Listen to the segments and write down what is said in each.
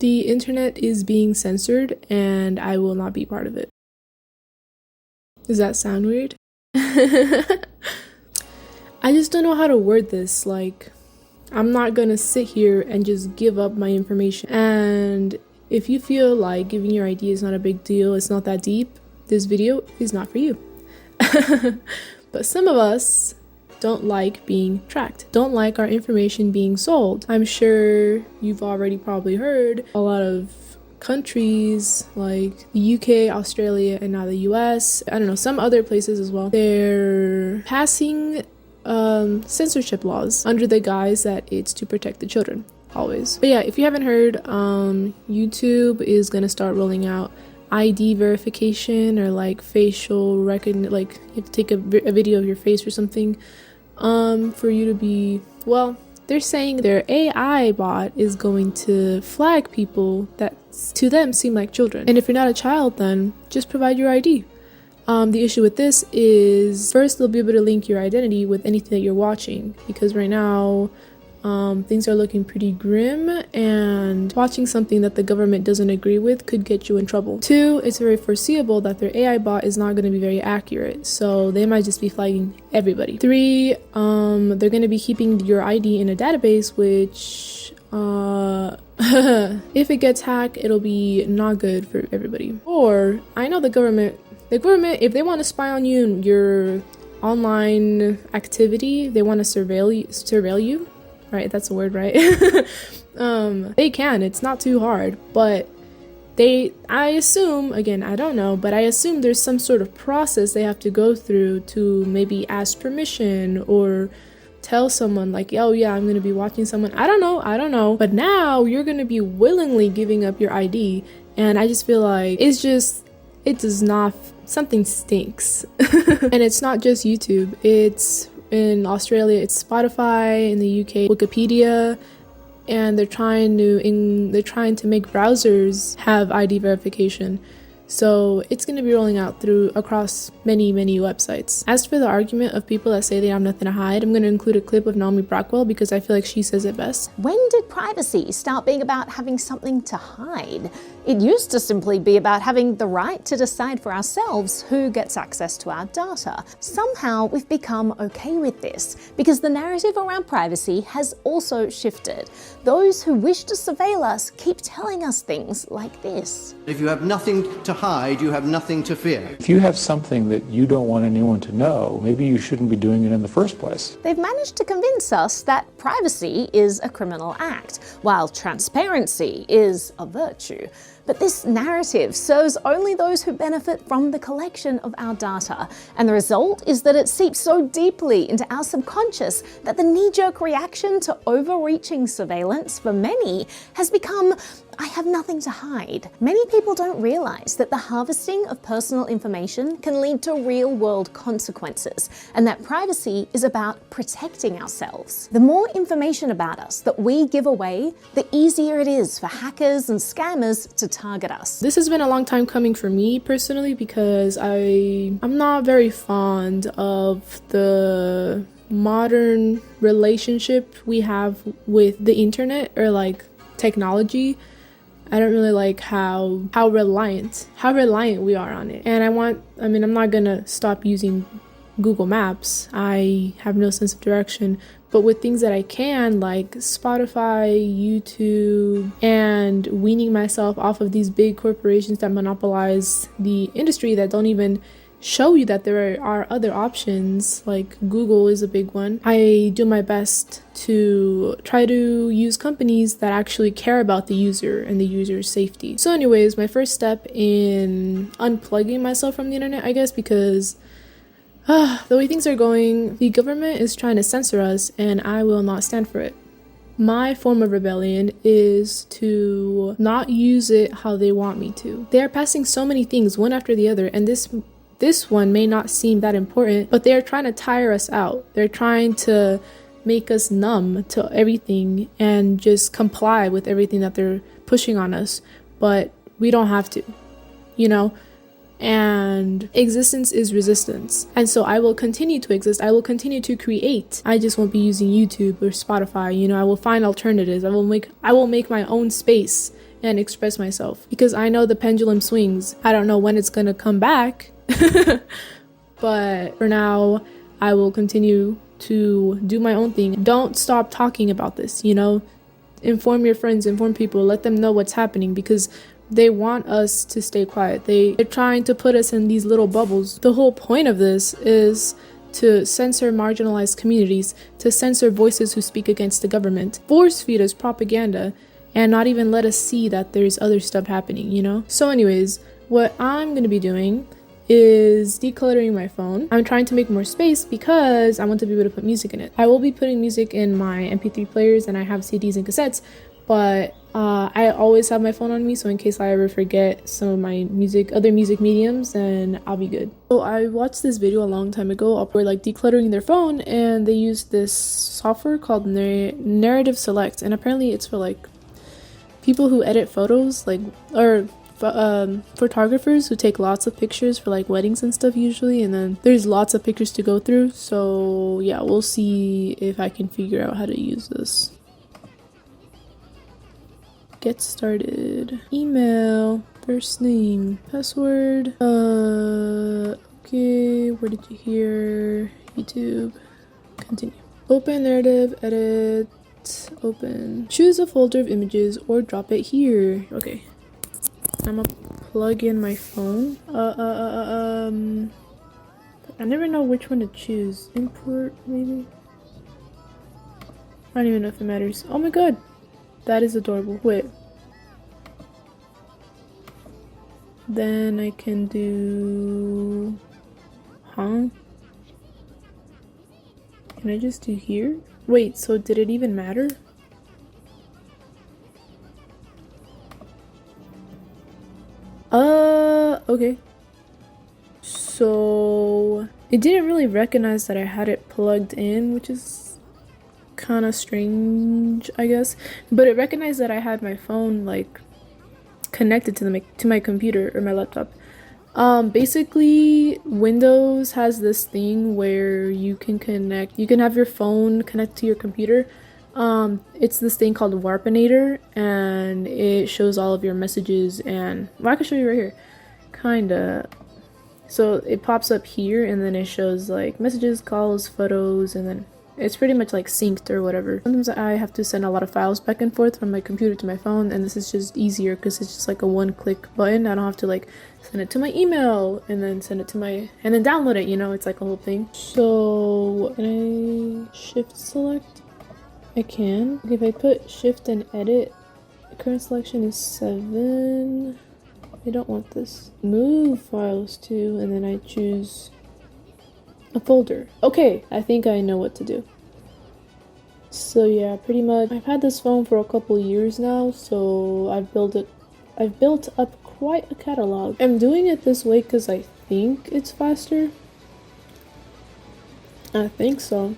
The internet is being censored and I will not be part of it. Does that sound weird? I just don't know how to word this. Like, I'm not gonna sit here and just give up my information. And if you feel like giving your ID is not a big deal, it's not that deep, this video is not for you. But some of us don't like being tracked, don't like our information being sold. I'm sure you've already probably heard a lot of countries like the UK, Australia, and now the US, I don't know, some other places as well, they're passing censorship laws under the guise that it's to protect the children, always. But yeah, if you haven't heard, YouTube is gonna start rolling out ID verification or like facial recognition, like you have to take a video of your face or something for you to be, well, they're saying their AI bot is going to flag people that to them seem like children. And if you're not a child, then just provide your ID. The issue with this is, first, they'll be able to link your identity with anything that you're watching, because right now things are looking pretty grim, and watching something that the government doesn't agree with could get you in trouble. Two, it's very foreseeable that their AI bot is not going to be very accurate, so they might just be flagging everybody. Three, they're going to be keeping your ID in a database, which if it gets hacked, it'll be not good for everybody. Four, I know the government, if they want to spy on you and your online activity, they want to surveil you. Right, that's a word, right? They can, it's not too hard, but I assume, again, I don't know, but I assume there's some sort of process they have to go through to maybe ask permission or tell someone like, oh yeah, I'm gonna be watching someone. I don't know. But now you're gonna be willingly giving up your ID, and I just feel like it does not, something stinks. And it's not just YouTube, it's in Australia, it's Spotify, in the UK, Wikipedia, and they're trying to make browsers have ID verification. So it's going to be rolling out across many websites. As for the argument of people that say they have nothing to hide, I'm going to include a clip of Naomi Brockwell because I feel like she says it best. When did privacy start being about having something to hide? It used to simply be about having the right to decide for ourselves who gets access to our data. Somehow we've become okay with this because the narrative around privacy has also shifted. Those who wish to surveil us keep telling us things like this. If you have nothing to hide, you have nothing to fear. If you have something that you don't want anyone to know, maybe you shouldn't be doing it in the first place. They've managed to convince us that privacy is a criminal act, while transparency is a virtue. But this narrative serves only those who benefit from the collection of our data. And the result is that it seeps so deeply into our subconscious that the knee-jerk reaction to overreaching surveillance for many has become, I have nothing to hide. Many people don't realize that the harvesting of personal information can lead to real-world consequences, and that privacy is about protecting ourselves. The more information about us that we give away, the easier it is for hackers and scammers to target us. This has been a long time coming for me personally because I'm not very fond of the modern relationship we have with the internet or like technology. I don't really like how reliant we are on it. And I'm not gonna stop using Google Maps. I have no sense of direction. But with things that I can, like Spotify, YouTube, and weaning myself off of these big corporations that monopolize the industry that don't even show you that there are other options, like Google is a big one. I do my best to try to use companies that actually care about the user and the user's safety. So anyways, my first step in unplugging myself from the internet, I guess, because the way things are going, the government is trying to censor us and I will not stand for it. My form of rebellion is to not use it how they want me to. They are passing so many things one after the other, and this one may not seem that important, but they're trying to tire us out. They're trying to make us numb to everything and just comply with everything that they're pushing on us. But we don't have to, you know? And existence is resistance. And so I will continue to exist. I will continue to create. I just won't be using YouTube or Spotify. You know, I will find alternatives. I will make my own space and express myself, because I know the pendulum swings. I don't know when it's gonna come back, but for now, I will continue to do my own thing. Don't stop talking about this, you know? Inform your friends, inform people, let them know what's happening, because they want us to stay quiet. They're trying to put us in these little bubbles. The whole point of this is to censor marginalized communities, to censor voices who speak against the government, force feed us propaganda, and not even let us see that there's other stuff happening, you know? So anyways, what I'm gonna be doing is decluttering my phone. I'm trying to make more space because I want to be able to put music in it. I will be putting music in my MP3 players, and I have CDs and cassettes, but I always have my phone on me, so in case I ever forget some of my other music mediums, then I'll be good. So I watched this video a long time ago of where like decluttering their phone, and they used this software called Narrative Select, and apparently it's for like people who edit photos, like, or photographers who take lots of pictures for like weddings and stuff usually, and then there's lots of pictures to go through. So yeah, we'll see if I can figure out how to use this. Get started. Email, first name, password. Okay, where did you hear? YouTube. Continue. Open narrative, edit, open. Choose a folder of images or drop it here. Okay. I'm gonna plug in my phone. I never know which one to choose. Import, maybe? I don't even know if it matters. Oh my god! That is adorable. Wait. Then I can do... Huh? Can I just do here? Wait, so did it even matter? Okay. So it didn't really recognize that I had it plugged in, which is kind of strange, I guess. But it recognized that I had my phone like connected to my computer or my laptop. Basically, Windows has this thing where you can have your phone connect to your computer. It's this thing called Warpinator, and it shows all of your messages, and well, I can show you right here, kinda. So it pops up here, and then it shows like messages, calls, photos, and then it's pretty much like synced or whatever. Sometimes I have to send a lot of files back and forth from my computer to my phone, and this is just easier because it's just like a one-click button. I don't have to like send it to my email and then send it to and then download it, you know, it's like a whole thing. So can I shift select? I can. If I put shift and edit, the current selection is 7. I don't want this. Move files to, and then I choose a folder. Okay, I think I know what to do. So yeah, pretty much I've had this phone for a couple years now, so I've built up quite a catalog. I'm doing it this way because I think it's faster. I think so.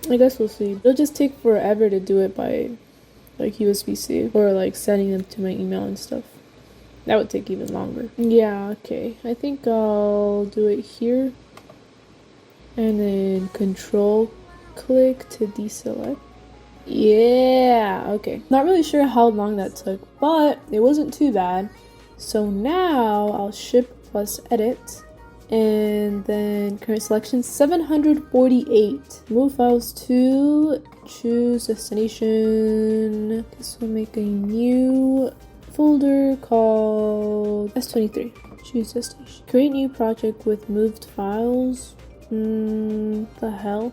I guess we'll see. It'll just take forever to do it by like USB-C or like sending them to my email and stuff. That would take even longer. Yeah, okay. I think I'll do it here. And then control click to deselect. Yeah, okay. Not really sure how long that took, but it wasn't too bad. So now I'll shift plus edit. And then current selection 748. Move files to, choose destination. This will make a new folder called S23. Choose destination. Create new project with moved files. The hell?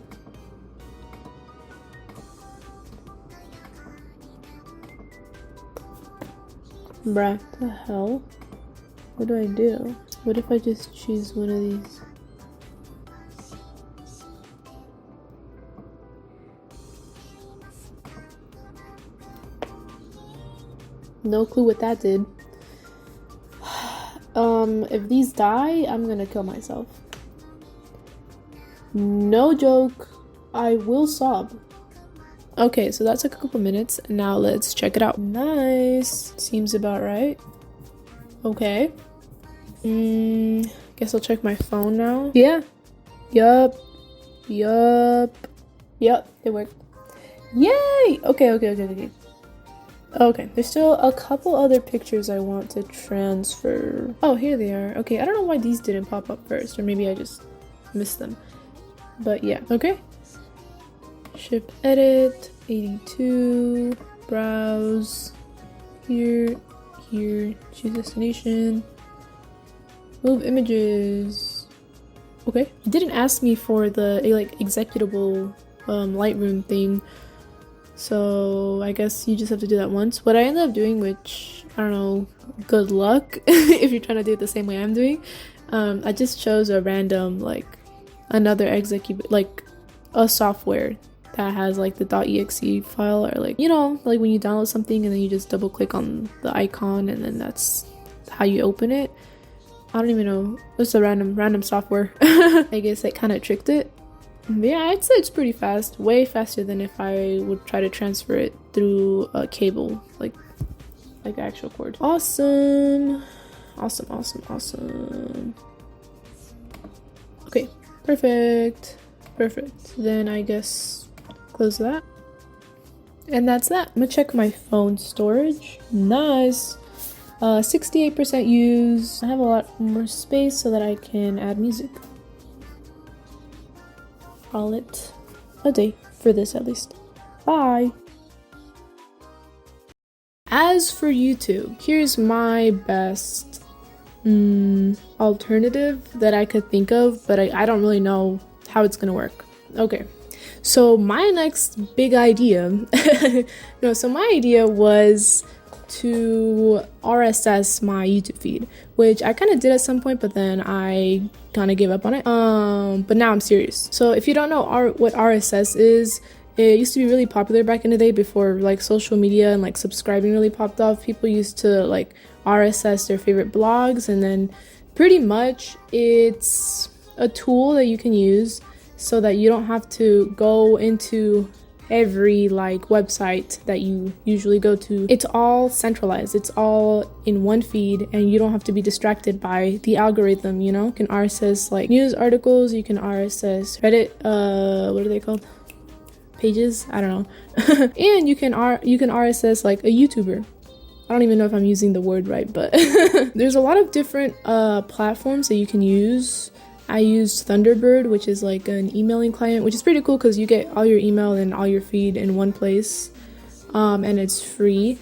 Bruh, the hell? What do I do? What if I just choose one of these? No clue what that did. If these die, I'm gonna kill myself. No joke. I will sob. Okay, so that took a couple minutes. Now let's check it out. Nice. Seems about right. Okay. Guess I'll check my phone now. Yeah. Yup. It worked. Yay! Okay. Okay, there's still a couple other pictures I want to transfer. Oh, here they are. Okay, I don't know why these didn't pop up first, or maybe I just missed them. But yeah, okay. Ship edit, 82, browse, here, choose destination, move images. Okay, it didn't ask me for the like executable Lightroom thing. So I guess you just have to do that once. What I ended up doing, which I don't know, good luck if you're trying to do it the same way I'm doing. I just chose a random like another like a software that has like the .exe file, or like, you know, like when you download something and then you just double click on the icon and then that's how you open it. I don't even know. It's a random software. I guess it kind of tricked it. Yeah, I'd say it's pretty fast, way faster than if I would try to transfer it through a cable, like actual cord. Awesome. Okay, perfect. Then I guess close that. And that's that. I'm gonna check my phone storage. Nice. 68% used. I have a lot more space so that I can add music. Call it a day for this at least. Bye. As for YouTube, here's my best alternative that I could think of, but I don't really know how it's gonna work. Okay, so my next big idea so my idea was to RSS my YouTube feed, which I kind of did at some point, but then I kind of gave up on it. But now I'm serious. So if you don't know what RSS is, it used to be really popular back in the day before like social media and like subscribing really popped off. People used to like RSS their favorite blogs, and then pretty much it's a tool that you can use so that you don't have to go into every like website that you usually go to. It's all centralized, it's all in one feed, and you don't have to be distracted by the algorithm, you know. You can RSS like news articles, you can RSS Reddit, what are they called, pages, I don't know. And you can RSS like a YouTuber. I don't even know if I'm using the word right, but there's a lot of different platforms that you can use. I used Thunderbird, which is like an emailing client, which is pretty cool because you get all your email and all your feed in one place, and it's free,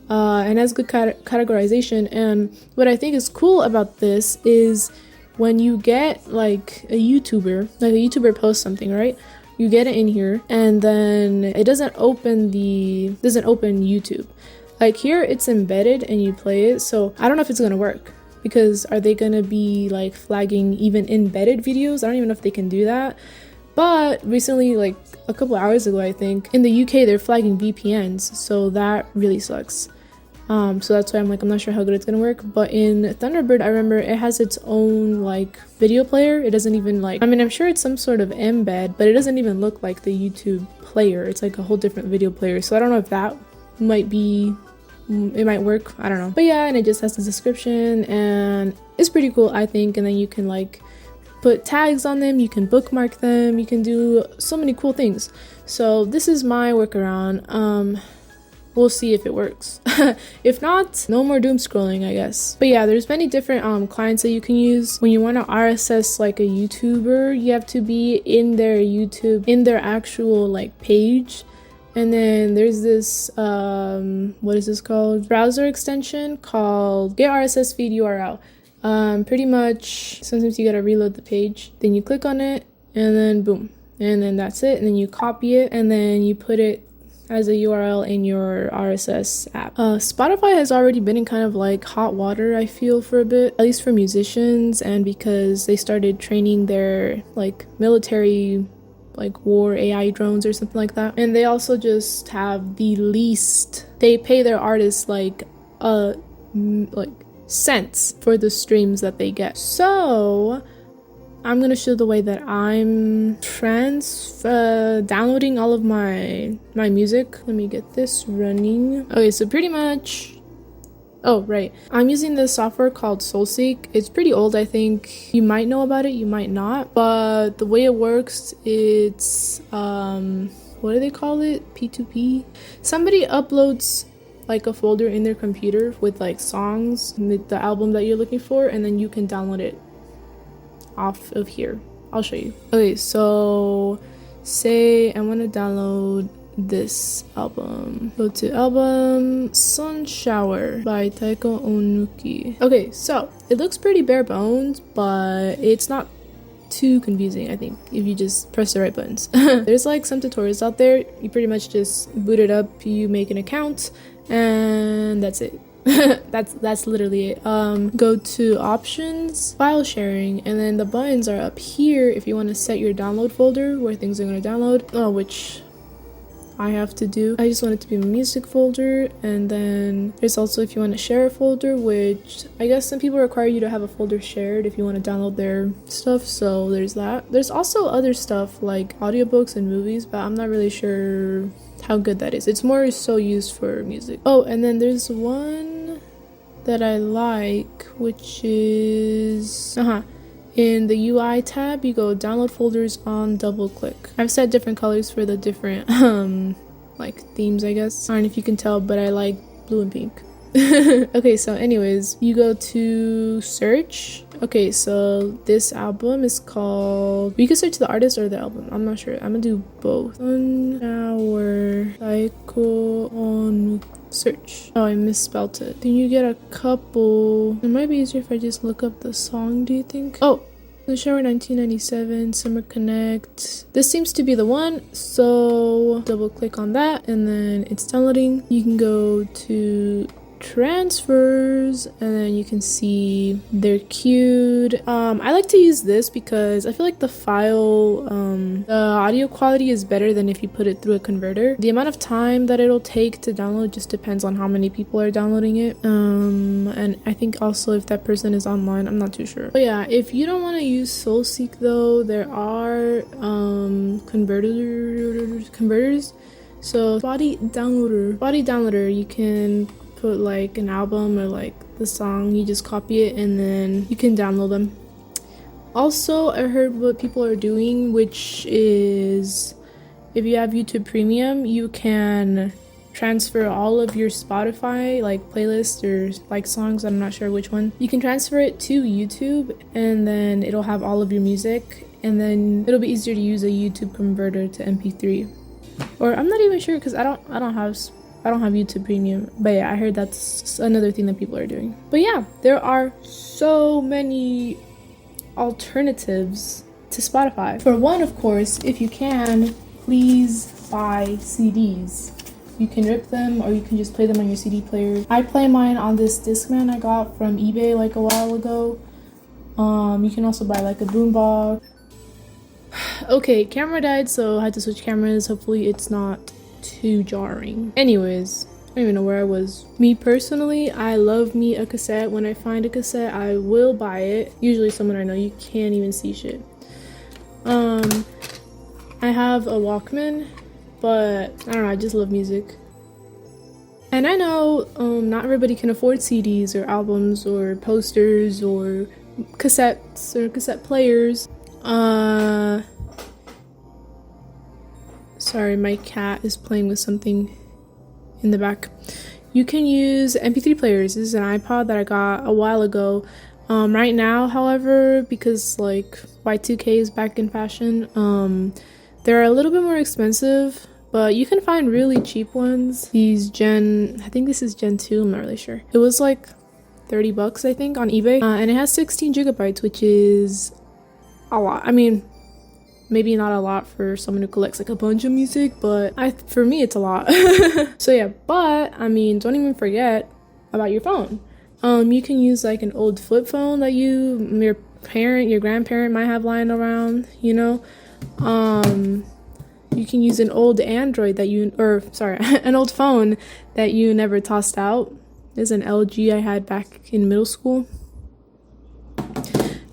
and has good categorization. And what I think is cool about this is when you get like a YouTuber posts something, right? You get it in here, and then it doesn't open YouTube. Like here, it's embedded and you play it. So I don't know if it's gonna work. Because are they gonna be like flagging even embedded videos? I don't even know if they can do that. But recently, like a couple hours ago, I think, in the UK, they're flagging VPNs. So that really sucks. So that's why I'm not sure how good it's gonna work. But in Thunderbird, I remember it has its own like video player. It doesn't even like, I mean, I'm sure it's some sort of embed, but it doesn't even look like the YouTube player. It's like a whole different video player. So I don't know if that might be, it might work, I don't know. But yeah, and it just has the description and it's pretty cool, I think. And then you can like put tags on them, you can bookmark them, you can do so many cool things. So this is my workaround. We'll see if it works. If not, no more doom scrolling, I guess. But yeah, there's many different clients that you can use. When you want to RSS like a YouTuber, you have to be in their actual like page. And then there's this, what is this called? Browser extension called Get RSS Feed URL. Pretty much, sometimes you gotta reload the page. Then you click on it, and then boom. And then that's it. And then you copy it, and then you put it as a URL in your RSS app. Spotify has already been in kind of like hot water, I feel, for a bit. At least for musicians, and because they started training their like military like war AI drones or something like that. And they also just have the least, they pay their artists like cents for the streams that they get. So I'm gonna show the way that I'm downloading all of my music. Let me get this running. Okay, so pretty much, oh, right. I'm using this software called soulseek. It's pretty old, I think. You might know about it, you might not. But the way it works, it's, what do they call it? P2P? Somebody uploads like a folder in their computer with like songs, the album that you're looking for, and then you can download it off of here. I'll show you. Okay, so say I want to download this album. Go to album Sun Shower by Taiko Onuki. Okay, so it looks pretty bare bones, but it's not too confusing, I think, if you just press the right buttons. There's like some tutorials out there. You pretty much just boot it up, you make an account, and that's it. that's literally it. Go to options, file sharing, and then the buttons are up here if you want to set your download folder where things are going to download, which I have to do. I just want it to be a music folder, and then there's also if you want to share a folder, which I guess some people require you to have a folder shared if you want to download their stuff, so there's that. There's also other stuff like audiobooks and movies, but I'm not really sure how good that is. It's more so used for music. Oh, and then there's one that I like, which is in the UI tab, you go download folders on double click. I've set different colors for the different like themes, I guess. I don't know if you can tell, but I like blue and pink. Okay, so anyways, you go to search. Okay, so this album is called, you can search the artist or the album, I'm not sure. I'm gonna do both. Sun Shower Taiko on search. Oh, I misspelled it. Then you get a couple. It might be easier if I just look up the song, do you think? Oh, The Shower 1997, Summer Connect. This seems to be the one, so double click on that and then it's downloading. You can go to transfers and then you can see they're queued. I like to use this because I feel like the file, the audio quality is better than if you put it through a converter. The amount of time that it'll take to download just depends on how many people are downloading it, and I think also if that person is online, I'm not too sure. But yeah, if you don't want to use soulseek though, there are converters. So body downloader, you can put like an album or like the song, you just copy it and then you can download them. Also, I heard what people are doing, which is if you have YouTube Premium, you can transfer all of your Spotify like playlists or like songs, I'm not sure which one. You can transfer it to YouTube and then it'll have all of your music, and then it'll be easier to use a YouTube converter to MP3. Or I'm not even sure because I don't have YouTube Premium, but yeah, I heard that's another thing that people are doing. But yeah, there are so many alternatives to Spotify. For one, of course, if you can, please buy CDs. You can rip them or you can just play them on your CD player. I play mine on this Discman I got from eBay like a while ago. You can also buy like a boombox. Okay, camera died, so I had to switch cameras. Hopefully it's not too jarring. Anyways, I don't even know where I was. Me personally, I love me a cassette. When I find a cassette, I will buy it. Usually someone I know. You can't even see shit. I have a Walkman, but I don't know, I just love music. And I know not everybody can afford CDs or albums or posters or cassettes or cassette players. Sorry, my cat is playing with something in the back. You can use MP3 players. This is an iPod that I got a while ago. Right now, however, because like Y2K is back in fashion, they're a little bit more expensive, but you can find really cheap ones. These I think this is Gen 2, I'm not really sure. It was like $30 I think on eBay, and it has 16 gigabytes, which is a lot. I mean, maybe not a lot for someone who collects like a bunch of music, but for me it's a lot. So yeah, but I mean, don't even forget about your phone. You can use like an old flip phone that your grandparent might have lying around, you know. You can use an old Android an old phone that you never tossed out. There's an LG I had back in middle school.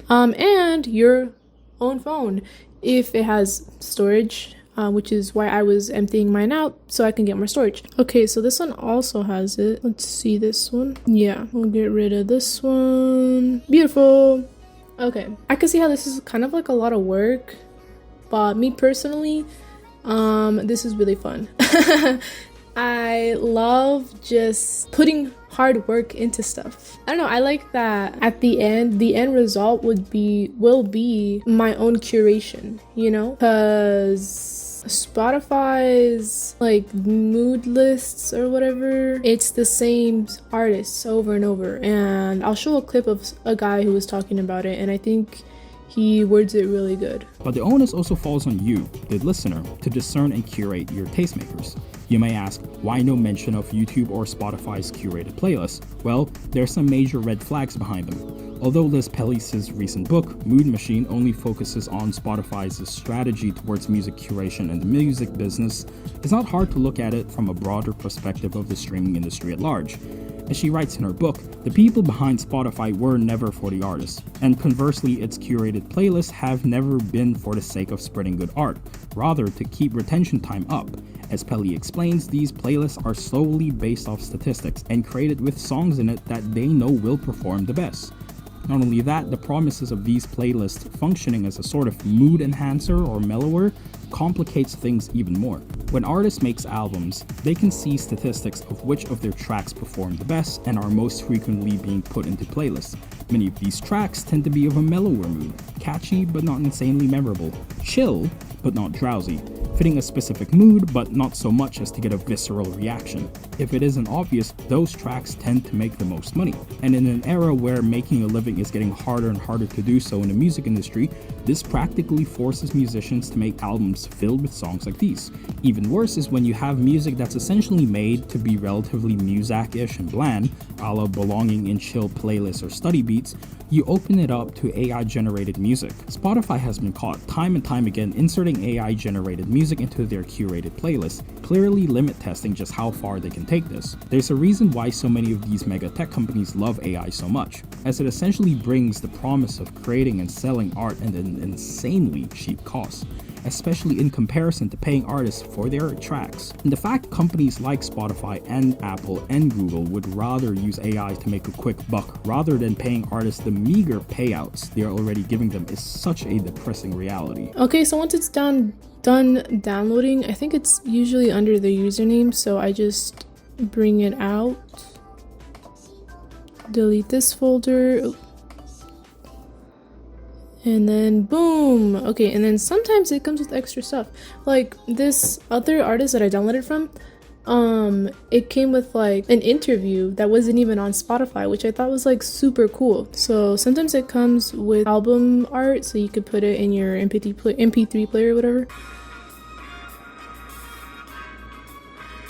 And your own phone, if it has storage, which is why I was emptying mine out so I can get more storage. Okay, so this one also has it. Let's see this one. Yeah, we'll get rid of this one. Beautiful. Okay, I can see how this is kind of like a lot of work, but me personally, this is really fun. I love just putting hard work into stuff. I don't know, I like that at the end result will be my own curation, you know? Because Spotify's like mood lists or whatever, it's the same artists over and over. And I'll show a clip of a guy who was talking about it, and I think he words it really good. But the onus also falls on you, the listener, to discern and curate your tastemakers. You may ask, why no mention of YouTube or Spotify's curated playlists? Well, there are some major red flags behind them. Although Liz Pellice's recent book, Mood Machine, only focuses on Spotify's strategy towards music curation and the music business, it's not hard to look at it from a broader perspective of the streaming industry at large. As she writes in her book, the people behind Spotify were never for the artists, and conversely, its curated playlists have never been for the sake of spreading good art, rather to keep retention time up. As Pelly explains, these playlists are solely based off statistics and created with songs in it that they know will perform the best. Not only that, the promises of these playlists functioning as a sort of mood enhancer or mellower complicates things even more. When artists make albums, they can see statistics of which of their tracks perform the best and are most frequently being put into playlists. Many of these tracks tend to be of a mellower mood, catchy but not insanely memorable, chill but not drowsy, fitting a specific mood but not so much as to get a visceral reaction. If it isn't obvious, those tracks tend to make the most money. And in an era where making a living is getting harder and harder to do so in the music industry, this practically forces musicians to make albums filled with songs like these. Even worse is when you have music that's essentially made to be relatively Muzak-ish and bland, a la belonging in chill playlists or study beats, you open it up to AI-generated music. Spotify has been caught time and time again inserting AI-generated music into their curated playlists, clearly limit testing just how far they can take this. There's a reason why so many of these mega tech companies love AI so much, as it essentially brings the promise of creating and selling art at an insanely cheap cost, especially in comparison to paying artists for their tracks. And the fact companies like Spotify and Apple and Google would rather use AI to make a quick buck rather than paying artists the meager payouts they are already giving them is such a depressing reality. Okay, so once it's done downloading, I think it's usually under the username, so I just bring it out, delete this folder, and then boom. Okay, and then sometimes it comes with extra stuff. Like this other artist that I downloaded from, it came with like an interview that wasn't even on Spotify, which I thought was like super cool. So sometimes it comes with album art, so you could put it in your MP3 player or whatever.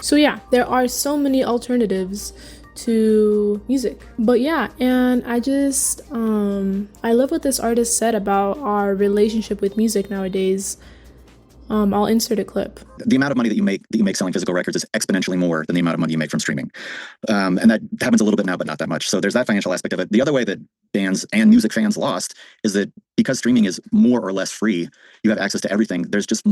So yeah, there are so many alternatives to music. But yeah, and I just I love what this artist said about our relationship with music nowadays. I'll insert a clip. The amount of money that you make selling physical records is exponentially more than the amount of money you make from streaming. And that happens a little bit now, but not that much. So there's that financial aspect of it. The other way that bands and music fans lost is that because streaming is more or less free, you have access to everything. There's just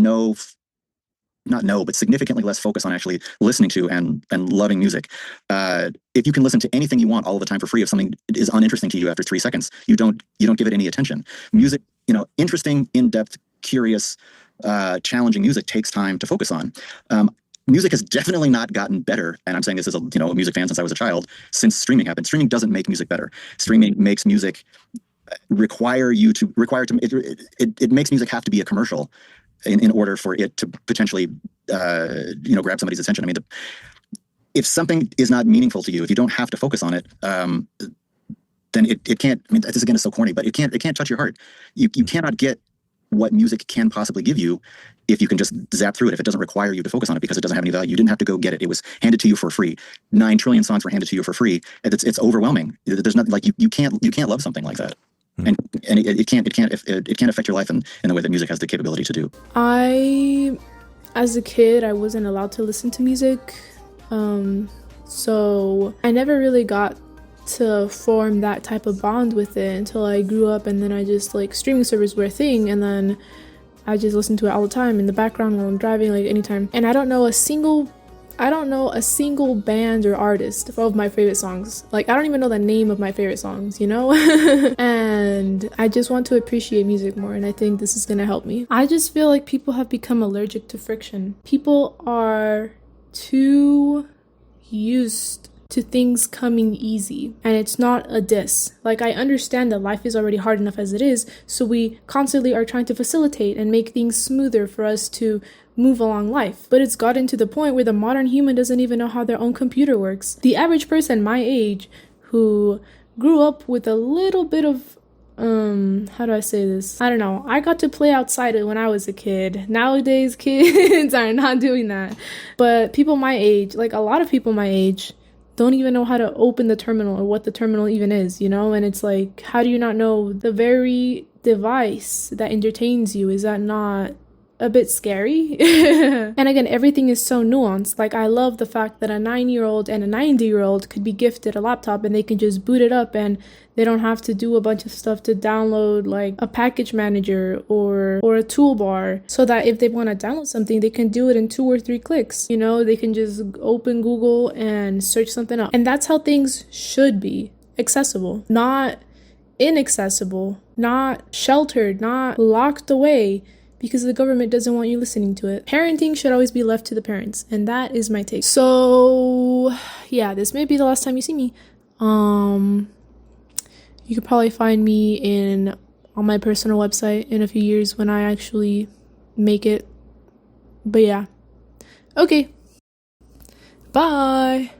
but significantly less focus on actually listening to and loving music. If you can listen to anything you want all the time for free, if something is uninteresting to you after 3 seconds, you don't give it any attention. Music, interesting, in-depth, curious, challenging music takes time to focus on. Music has definitely not gotten better, and I'm saying this as a music fan since I was a child, since streaming happened. Streaming doesn't make music better. Streaming makes music it makes music have to be a commercial in order for it to potentially grab somebody's attention. I mean, if something is not meaningful to you, if you don't have to focus on it, then it can't. I mean, this again is so corny, but it can't touch your heart. You cannot get what music can possibly give you if you can just zap through it, if it doesn't require you to focus on it because it doesn't have any value. You didn't have to go get it. It was handed to you for free. 9 trillion songs were handed to you for free. It's overwhelming. There's nothing like you can't love something like that. And it can't affect your life in the way that music has the capability to do. As a kid, I wasn't allowed to listen to music. So I never really got to form that type of bond with it until I grew up, and then I just streaming servers were a thing, and then I just listened to it all the time in the background while I'm driving, anytime. And I don't know a single band or artist of my favorite songs. I don't even know the name of my favorite songs, And I just want to appreciate music more, and I think this is gonna help me. I just feel like people have become allergic to friction. People are too used to things coming easy, and it's not a diss. Like, I understand that life is already hard enough as it is, so we constantly are trying to facilitate and make things smoother for us to move along life. But it's gotten to the point where the modern human doesn't even know how their own computer works. The average person my age who grew up with a little bit of how do I say this? I don't know. I got to play outside when I was a kid. Nowadays, kids are not doing that. But people my age, like a lot of people my age, don't even know how to open the terminal or what the terminal even is, you know? And it's like, how do you not know the very device that entertains you? Is that not a bit scary? And again, everything is so nuanced. Like, I love the fact that a 9-year-old and a 90-year-old could be gifted a laptop and they can just boot it up and they don't have to do a bunch of stuff to download like a package manager or a toolbar, so that if they want to download something, they can do it in 2 or 3 clicks. You know, they can just open Google and search something up. And that's how things should be. Accessible, not inaccessible, not sheltered, not locked away because the government doesn't want you listening to it. Parenting should always be left to the parents, and that is my take. So yeah, this may be the last time you see me. You could probably find me on my personal website in a few years when I actually make it. But yeah. Okay. Bye.